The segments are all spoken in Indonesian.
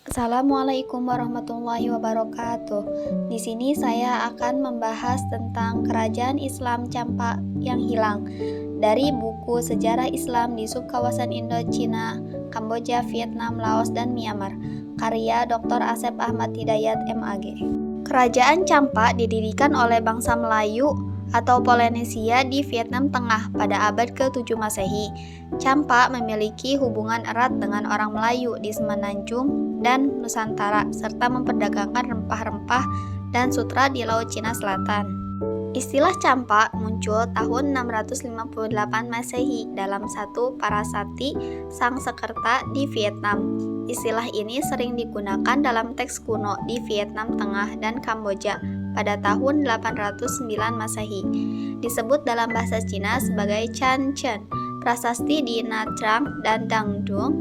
Assalamualaikum warahmatullahi wabarakatuh. Di sini saya akan membahas tentang kerajaan Islam Campa yang hilang dari buku Sejarah Islam di Subkawasan Indochina, Kamboja, Vietnam, Laos, dan Myanmar, karya Dr. Asep Ahmad Hidayat MAG. Kerajaan Campa didirikan oleh bangsa Melayu atau Polinesia di Vietnam Tengah pada abad ke-7 Masehi. Campa memiliki hubungan erat dengan orang Melayu di Semenanjung dan Nusantara, serta memperdagangkan rempah-rempah dan sutra di Laut Cina Selatan. Istilah Campa muncul tahun 658 Masehi dalam satu Parasati Sangsekerta di Vietnam. Istilah ini sering digunakan dalam teks kuno di Vietnam Tengah dan Kamboja pada tahun 809 Masehi. Disebut dalam bahasa Cina sebagai Chan Chen. Prasasti di Nha Trang dan Dang Dung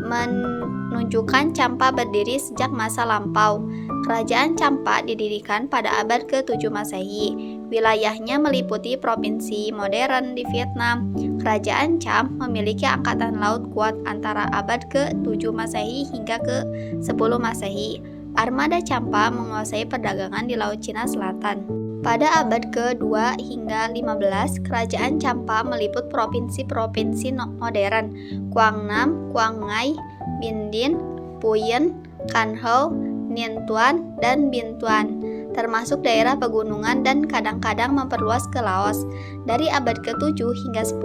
menunjukkan Campa berdiri sejak masa lampau. Kerajaan Campa didirikan pada abad ke-7 Masehi. Wilayahnya meliputi provinsi modern di Vietnam. Kerajaan Cham memiliki angkatan laut kuat antara abad ke-7 Masehi hingga ke-10 Masehi. Armada Campa menguasai perdagangan di Laut Cina Selatan. Pada abad ke-2 hingga 15, kerajaan Campa meliput provinsi-provinsi modern Quang Nam, Quang Ngai, Binh Dinh, Phuyen, Can Ho, Ninh Thuan, dan Binh Thuan, termasuk daerah pegunungan dan kadang-kadang memperluas ke Laos. Dari abad ke-7 hingga 10,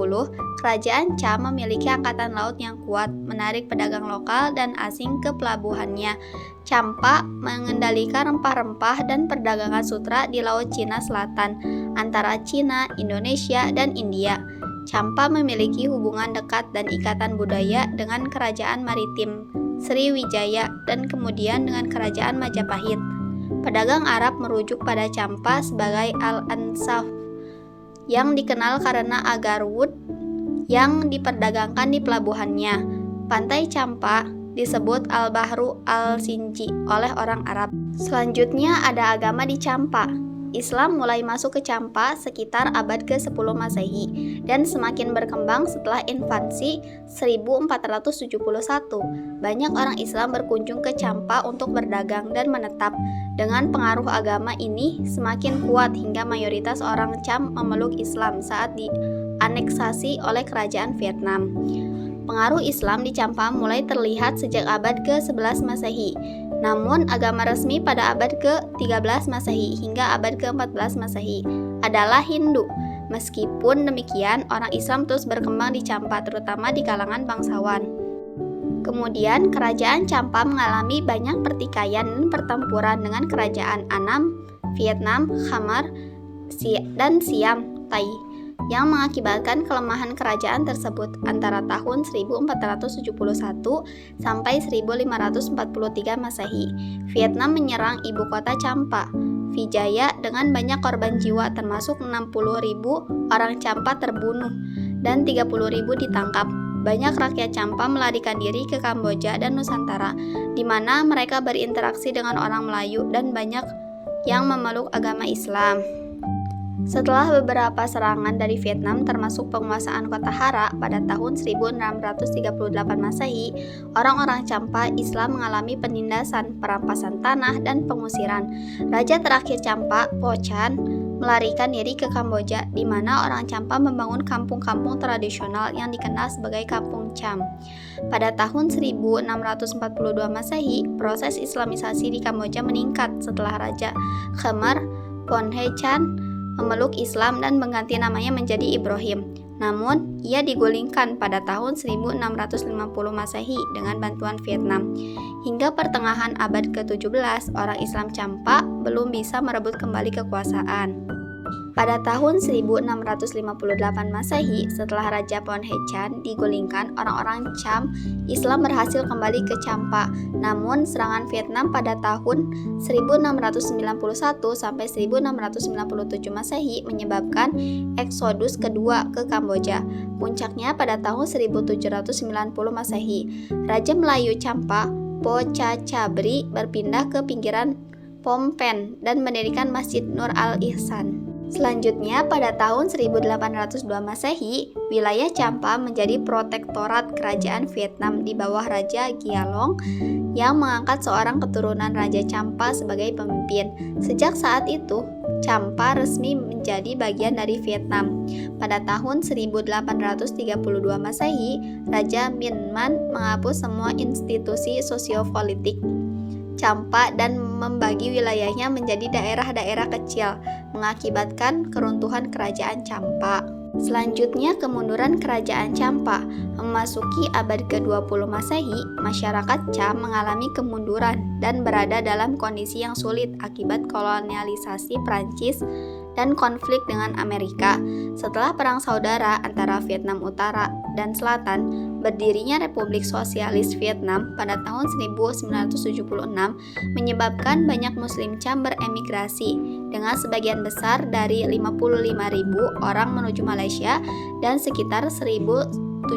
kerajaan Cham memiliki angkatan laut yang kuat, menarik pedagang lokal dan asing ke pelabuhannya. Campa mengendalikan rempah-rempah dan perdagangan sutra di Laut Cina Selatan antara Cina, Indonesia, dan India. Campa memiliki hubungan dekat dan ikatan budaya dengan kerajaan maritim Sriwijaya dan kemudian dengan kerajaan Majapahit. Pedagang Arab merujuk pada Campa sebagai Al-Ansaf yang dikenal karena agar wood yang diperdagangkan di pelabuhannya. Pantai Campa disebut Al-Bahru Al-Sinji oleh orang Arab. Selanjutnya ada agama di Campa. Islam mulai masuk ke Campa sekitar abad ke-10 Masehi dan semakin berkembang setelah invasi 1471. Banyak orang Islam berkunjung ke Campa untuk berdagang dan menetap. Dengan pengaruh agama ini semakin kuat hingga mayoritas orang Cham memeluk Islam saat dianeksasi oleh kerajaan Vietnam. Pengaruh Islam di Campa mulai terlihat sejak abad ke-11 Masehi. Namun, agama resmi pada abad ke-13 Masehi hingga abad ke-14 Masehi adalah Hindu. Meskipun demikian, orang Islam terus berkembang di Campa, terutama di kalangan bangsawan. Kemudian, kerajaan Campa mengalami banyak pertikaian dan pertempuran dengan kerajaan Annam, Vietnam, Khmer, dan Siam, Thai, yang mengakibatkan kelemahan kerajaan tersebut antara tahun 1471 sampai 1543 Masehi. Vietnam menyerang ibu kota Campa, Vijaya, dengan banyak korban jiwa termasuk 60.000 orang Campa terbunuh dan 30.000 ditangkap. Banyak rakyat Campa melarikan diri ke Kamboja dan Nusantara, di mana mereka berinteraksi dengan orang Melayu dan banyak yang memeluk agama Islam. Setelah beberapa serangan dari Vietnam termasuk penguasaan kota Hara pada tahun 1638 Masehi, orang-orang Campa Islam mengalami penindasan, perampasan tanah, dan pengusiran. Raja terakhir Campa, Po Chan, melarikan diri ke Kamboja, di mana orang Campa membangun kampung-kampung tradisional yang dikenal sebagai Kampung Cham. Pada tahun 1642 Masehi, proses Islamisasi di Kamboja meningkat setelah Raja Khmer Phoney Chan memeluk Islam dan mengganti namanya menjadi Ibrahim. Namun, ia digulingkan pada tahun 1650 Masehi dengan bantuan Vietnam. Hingga pertengahan abad ke-17, orang Islam Campa belum bisa merebut kembali kekuasaan. Pada tahun 1658 Masehi, setelah Raja Phoney Chan digulingkan, orang-orang Cham Islam berhasil kembali ke Campa. Namun, serangan Vietnam pada tahun 1691 sampai 1697 Masehi menyebabkan eksodus kedua ke Kamboja. Puncaknya pada tahun 1790 Masehi. Raja Melayu Campa, Po Cha Cabri, berpindah ke pinggiran Phnom Penh dan mendirikan Masjid Nur Al-Ihsan. Selanjutnya, pada tahun 1802 Masehi, wilayah Champa menjadi protektorat kerajaan Vietnam di bawah Raja Gialong yang mengangkat seorang keturunan Raja Champa sebagai pemimpin. Sejak saat itu, Champa resmi menjadi bagian dari Vietnam. Pada tahun 1832 Masehi, Raja Minh Man menghapus semua institusi sosiopolitik Champa dan membagi wilayahnya menjadi daerah-daerah kecil, mengakibatkan keruntuhan kerajaan Champa. Selanjutnya, kemunduran kerajaan Champa. Memasuki abad ke-20 Masehi, masyarakat Cham mengalami kemunduran dan berada dalam kondisi yang sulit akibat kolonialisasi Prancis dan konflik dengan Amerika. Setelah Perang Saudara antara Vietnam Utara dan Selatan, berdirinya Republik Sosialis Vietnam pada tahun 1976 menyebabkan banyak Muslim Cham beremigrasi, dengan sebagian besar dari 55.000 orang menuju Malaysia dan sekitar 1.750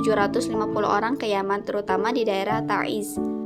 orang ke Yaman, terutama di daerah Taiz.